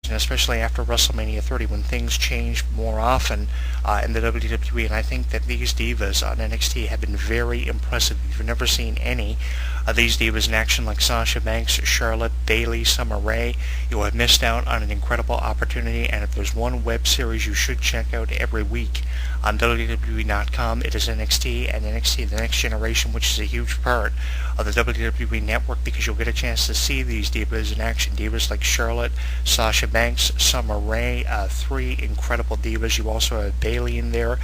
division, especially after WrestleMania 30 when things change more often in the WWE, and I think that these divas on NXT have been very impressive. If you've never seen any of these divas in action like Sasha Banks, Charlotte, Bayley, Summer Rae, you have missed out on an incredible opportunity, and if there's one web series you should check out every week on WWE.com, it is NXT, and NXT The Next Generation, which is a huge part of the WWE Network, because you'll get a chance to see these divas in action. Divas like Charlotte, Sasha Banks, Summer Rae, three incredible divas. You also have Bayley in there.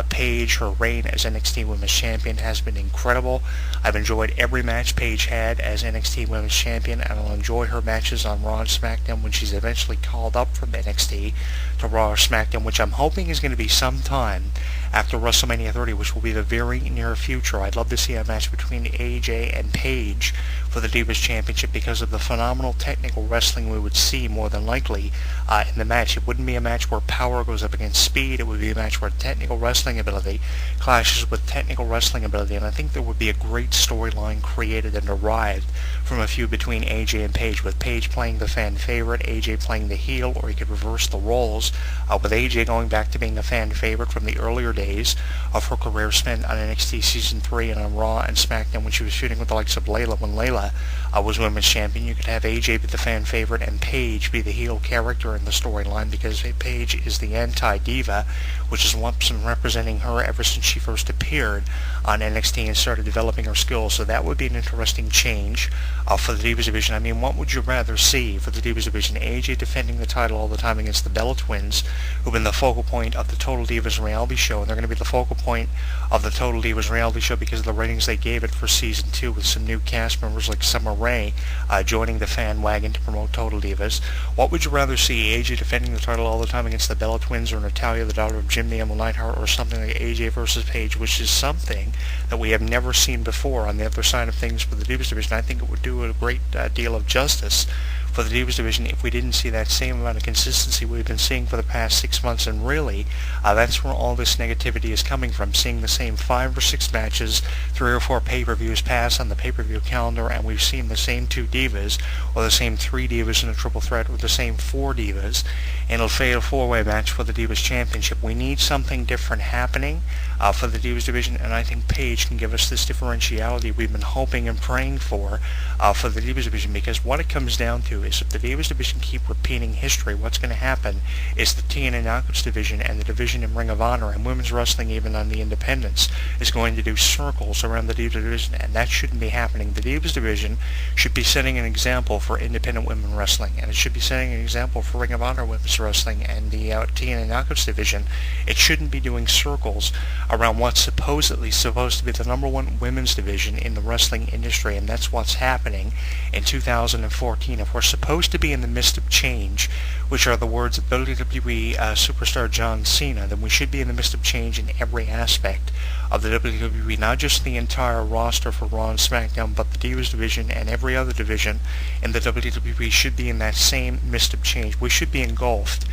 Paige, her reign as NXT Women's Champion has been incredible. I've enjoyed every match Paige had as NXT Women's Champion, and I'll enjoy her matches on Raw and SmackDown when she's eventually called up from NXT to Raw or SmackDown, which I'm hoping is going to be sometime after WrestleMania 30, which will be the very near future. I'd love to see a match between AJ and Paige for the Divas Championship because of the phenomenal technical wrestling we would see more than likely in the match. It wouldn't be a match where power goes up against speed. It would be a match where technical wrestling ability clashes with technical wrestling ability, and I think there would be a great storyline created and derived from a feud between AJ and Paige, with Paige playing the fan favorite, AJ playing the heel, or you could reverse the roles, with AJ going back to being a fan favorite from the earlier days of her career spent on NXT Season 3 and on Raw and SmackDown when she was feuding with the likes of Layla when Layla was Women's Champion. You could have AJ be the fan favorite and Paige be the heel character in the storyline, because Paige is the anti-diva, which is what's been representing her ever since she first appeared on NXT and started developing her skills. So that would be an interesting change for the Divas division. I mean, what would you rather see for the Divas division? AJ defending the title all the time against the Bella Twins, who've been the focal point of the Total Divas reality show, and they're going to be the focal point of the Total Divas reality show because of the ratings they gave it for Season 2, with some new cast members like Summer Rae joining the fan wagon to promote Total Divas. What would you rather see, AJ defending the title all the time against the Bella Twins, or Natalya, the daughter of Jim the Animal Neidhart, or something like AJ versus Paige, which is something that we have never seen before on the other side of things for the Divas division? I think it would do a great deal of justice for the Divas division if we didn't see that same amount of consistency we've been seeing for the past 6 months, and really that's where all this negativity is coming from, seeing the same 5 or 6 matches, 3 or 4 pay-per-views pass on the pay-per-view calendar, and we've seen the same 2 divas, or the same 3 divas in a triple threat, or the same 4 divas in a fatal 4-way match for the Divas Championship. We need something different happening for the Divas division, and I think Paige can give us this differentiality we've been hoping and praying for the Divas division, because what it comes down to is if the Divas division keep repeating history, what's going to happen is the TNA Knockouts division and the division in Ring of Honor and women's wrestling, even on the independents, is going to do circles around the Divas division, and that shouldn't be happening. The Divas division should be setting an example for independent women wrestling, and it should be setting an example for Ring of Honor women's wrestling and the TNA Knockouts division. It shouldn't be doing circles around what's supposedly supposed to be the number one women's division in the wrestling industry, and that's what's happening in 2014. If we're supposed to be in the midst of change, which are the words of WWE superstar John Cena, then we should be in the midst of change in every aspect of the WWE, not just the entire roster for Raw and SmackDown, but the Divas division and every other division in the WWE should be in that same midst of change. We should be engulfed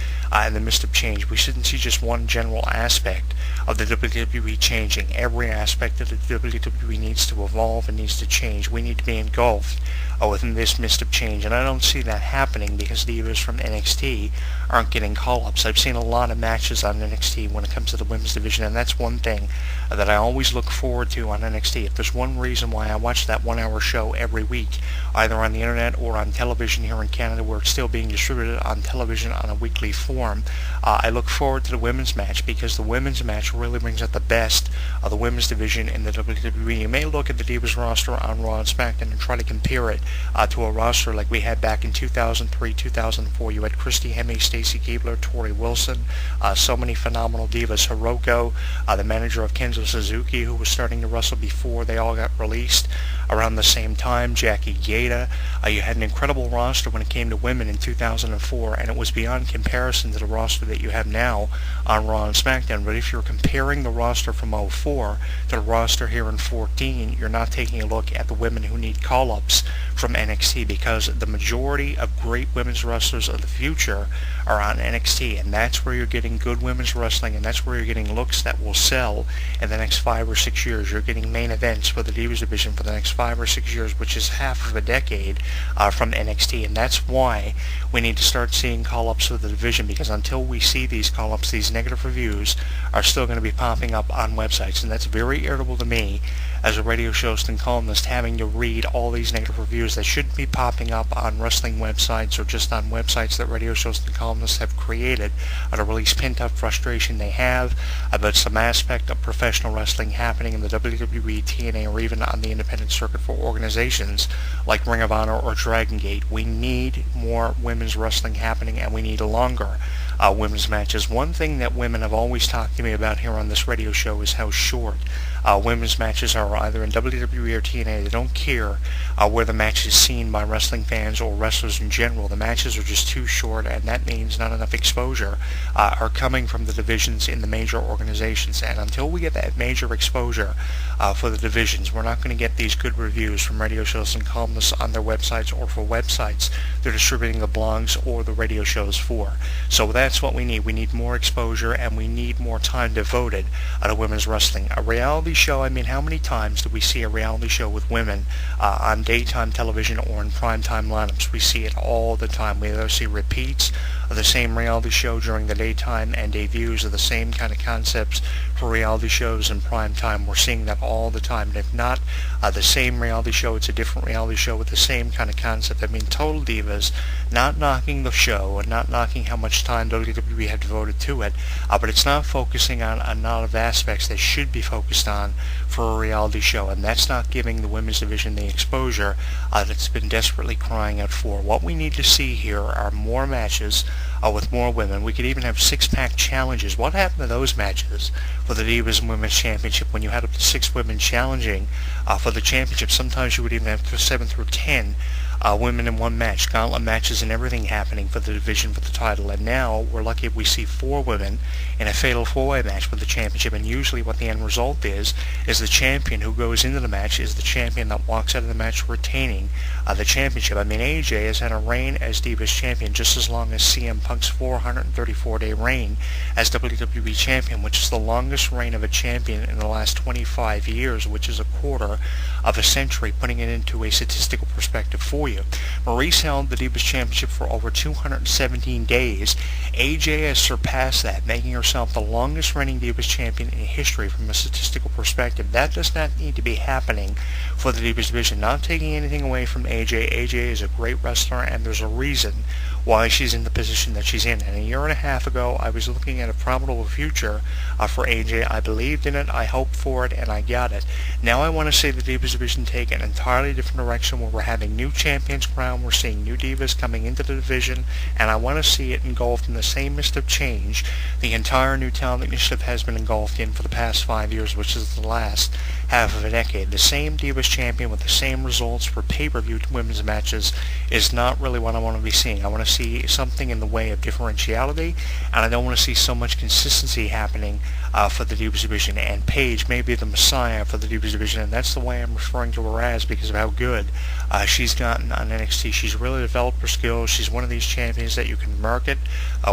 in the midst of change. We shouldn't see just one general aspect of the WWE changing. Every aspect of the WWE needs to evolve and needs to change. We need to be engulfed within this midst of change, and I don't see that happening because divas from NXT aren't getting call-ups. I've seen a lot of matches on NXT when it comes to the women's division, and that's one thing that I always look forward to on NXT. If there's one reason why I watch that 1-hour show every week, either on the internet or on television here in Canada, where it's still being distributed on television on a weekly form, I look forward to the women's match, because the women's match really brings out the best of the women's division in the WWE. You may look at the Divas roster on Raw and SmackDown and try to compare it to a roster like we had back in 2003, 2004. You had Christy Hemme, Stacy Keibler, Tori Wilson, so many phenomenal divas. Hiroko, the manager of Kenzo Suzuki, who was starting to wrestle before they all got released around the same time, Jackie Gata. You had an incredible roster when it came to women in 2004, and it was beyond comparison to the roster that you have now on Raw and SmackDown. But if you're comparing the roster from 04 to the roster here in 14, you're not taking a look at the women who need call-ups from NXT, because the majority of great women's wrestlers of the future are on NXT, and that's where you're getting good women's wrestling, and that's where you're getting looks that will sell in the next 5 or 6 years. You're getting main events for the Divas division for the next 5 or 6 years, which is half of a decade from NXT, and that's why we need to start seeing call-ups for the division, because until we see these call-ups, these negative reviews are still going to be popping up on websites, and that's very irritable to me as a radio host and columnist, having to read all these negative reviews that shouldn't be popping up on wrestling websites or just on websites that radio hosts and columnists have created to release pent-up frustration they have about some aspect of professional wrestling happening in the WWE, TNA, or even on the independent circuit for organizations like Ring of Honor or Dragon Gate. We need more women's wrestling happening, and we need longer women's matches. One thing that women have always talked to me about here on this radio show is how short women's matches are, either in WWE or TNA. They don't care where the match is seen by wrestling fans or wrestlers in general. The matches are just too short, and that means not enough exposure are coming from the divisions in the major organizations. And until we get that major exposure for the divisions, we're not going to get these good reviews from radio shows and columnists on their websites, or for websites they're distributing the blogs or the radio shows for. So that's what we need. We need more exposure, and we need more time devoted to women's wrestling. A reality show, I mean, how many times do we see a reality show with women on daytime television or in primetime lineups? We see it all the time. We either see repeats of the same reality show during the daytime and debuts of the same kind of concepts for reality shows in prime time. We're seeing that all the time. And if not the same reality show, it's a different reality show with the same kind of concept. I mean, Total Divas, not knocking the show and not knocking how much time WWE had devoted to it, but it's not focusing on a lot of aspects they should be focused on for a reality show, and that's not giving the women's division the exposure that's been desperately crying out for. What we need to see here are more matches with more women. We could even have six-pack challenges. What happened to those matches for the Divas and Women's Championship when you had up to 6 women challenging for the championship? Sometimes you would even have 7 through 10 women in one match, gauntlet matches and everything happening for the division for the title. And now we're lucky if we see 4 women in a fatal 4-way match for the championship, and usually what the end result is the champion who goes into the match is the champion that walks out of the match retaining the championship. I mean, AJ has had a reign as Divas champion just as long as CM Punk's 434-day reign as WWE champion, which is the longest reign of a champion in the last 25 years, which is a quarter of a century, putting it into a statistical perspective for you. Maurice held the Divas Championship for over 217 days. AJ has surpassed that, making herself the longest reigning Divas Champion in history from a statistical perspective. That does not need to be happening for the Divas division. Not taking anything away from AJ. AJ is a great wrestler, and there's a reason why she's in the position that she's in. And a year and a half ago, I was looking at a probable future for AJ. I believed in it, I hoped for it, and I got it. Now I want to see the Divas division take an entirely different direction, where we're having new champions crowned, we're seeing new Divas coming into the division, and I want to see it engulfed in the same mist of change the entire New Talent Initiative has been engulfed in for the past 5 years, which is the last half of a decade. The same Divas champion with the same results for pay-per-view women's matches is not really what I want to be seeing. I want to see something in the way of differentiality, and I don't want to see so much consistency happening for the Divas division. And Paige may be the messiah for the Divas division, and that's the way I'm referring to her as, because of how good she's gotten on NXT. She's really developed her skills. She's one of these champions that you can market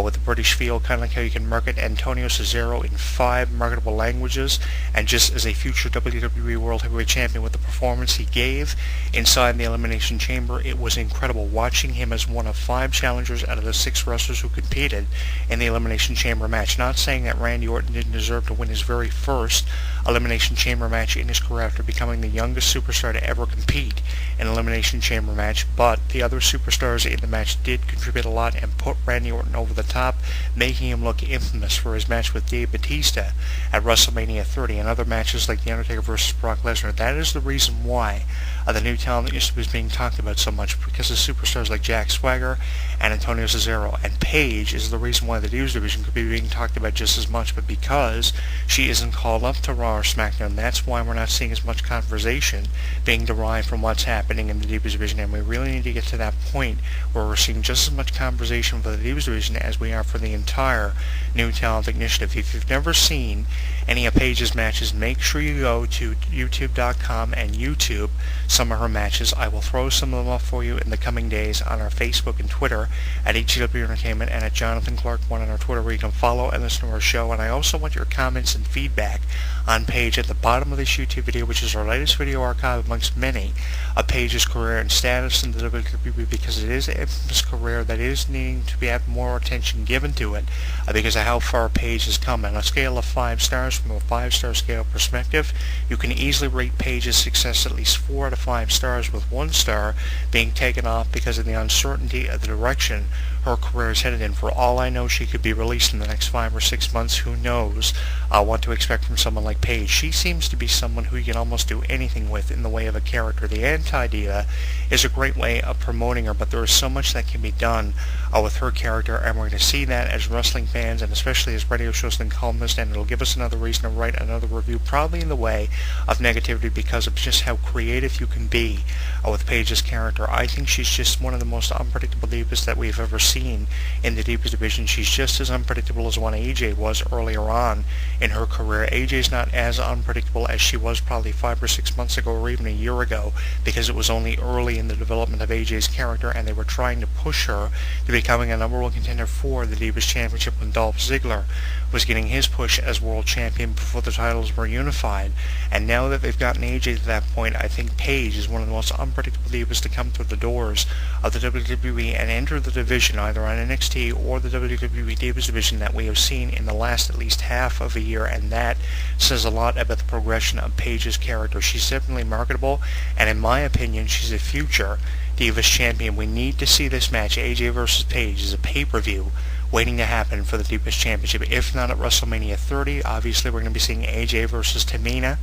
with a British feel, kind of like how you can market Antonio Cesaro in 5 marketable languages. And just as a future WWE World Heavyweight Champion, with the performance he gave inside the Elimination Chamber, it was incredible watching him as one of 5 challengers out of the 6 wrestlers who competed in the Elimination Chamber match. Not saying that Randy Orton didn't deserve to win his very first Elimination Chamber match in his career after becoming the youngest superstar to ever compete in an Elimination Chamber match, but the other superstars in the match did contribute a lot and put Randy Orton over the top, making him look infamous for his match with Dave Bautista at WrestleMania 30 and other matches like The Undertaker versus Brock Lesnar. That is the reason why the New Talent Initiative is being talked about so much, because of superstars like Jack Swagger and Antonio Cesaro. And Paige is the reason why the Divas division could be being talked about just as much, but because she isn't called up to Raw or SmackDown, that's why we're not seeing as much conversation being derived from what's happening in the Divas division. And we really need to get get to that point where we're seeing just as much conversation for the Divas division as we are for the entire New Talent Initiative. If you've never seen any of Paige's matches, make sure you go to youtube.com and YouTube some of her matches. I will throw some of them up for you in the coming days on our Facebook and Twitter at HEW Entertainment and at Jonathan Clarke 1 on our Twitter, where you can follow and listen to our show. And I also want your comments and feedback on Paige at the bottom of this YouTube video, which is our latest video archive amongst many of Paige's career and status in the WWE, because it is an infamous career that is needing to have more attention given to it because of how far Paige has come. On a scale of 5 stars, from a 5-star scale perspective, you can easily rate Paige's success at least 4 out of 5 stars, with 1 star being taken off because of the uncertainty of the direction her career is headed in. For all I know, she could be released in the next 5 or 6 months. Who knows what to expect from someone like Paige. She seems to be someone who you can almost do anything with in the way of a character. The anti-diva is a great way of promoting her, but there is so much that can be done with her character, and we're going to see that as wrestling fans, and especially as radio shows and columnists, and it'll give us another reason to write another review, probably in the way of negativity, because of just how creative you can be with Paige's character. I think she's just one of the most unpredictable divas that we've ever seen in the Divas division. She's just as unpredictable as when AJ was earlier on in her career. AJ's not as unpredictable as she was probably 5 or 6 months ago, or even a year ago, because it was only early in the development of AJ's character, and they were trying to push her to becoming a number 1 contender for the Divas Championship when Dolph Ziggler was getting his push as world champion before the titles were unified. And now that they've gotten AJ to that point, I think Paige is one of the most unpredictable divas to come through the doors of the WWE and enter the division, either on NXT or the WWE Divas division, that we have seen in the last at least half of a year, and that says a lot about the progression of Paige's character. She's definitely marketable, and in my opinion, she's a future Divas champion. We need to see this match, AJ versus Paige, as a pay-per-view waiting to happen for the Divas Championship. If not at WrestleMania 30, obviously we're going to be seeing AJ versus Tamina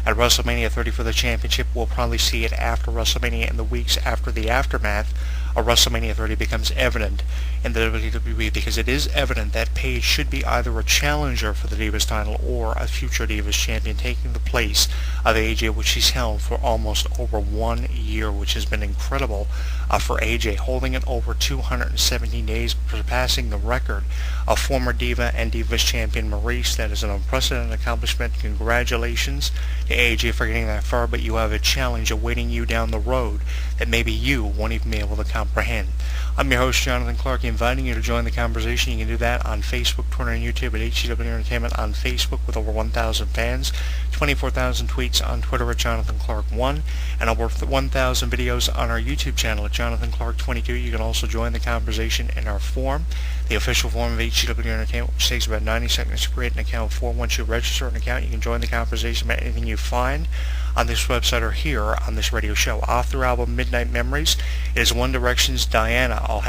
at WrestleMania 30 for the championship. We'll probably see it after WrestleMania, in the weeks after the aftermath of WrestleMania 30 becomes evident in the WWE, because it is evident that Paige should be either a challenger for the Divas title or a future Divas champion, taking the place of AJ, which she's held for almost over 1 year, which has been incredible for AJ, holding it over 217 days, surpassing the record of former Diva and Divas champion Maurice. That is an unprecedented accomplishment. Congratulations to AJ for getting that far, but you have a challenge awaiting you down the road that maybe you won't even be able to comprehend. I'm your host, Jonathan Clarke, inviting you to join the conversation. You can do that on Facebook, Twitter, and YouTube at HEW Entertainment. On Facebook with over 1,000 fans, 24,000 tweets on Twitter at Jonathan Clarke 1, and over 1,000 videos on our YouTube channel at Jonathan Clarke 22. You can also join the conversation in our forum, the official forum of HEW Entertainment, which takes about 90 seconds to create an account for. Once you register an account, you can join the conversation about anything you find on this website or here on this radio show. Off their album Midnight Memories, it is One Direction's Diana. I'll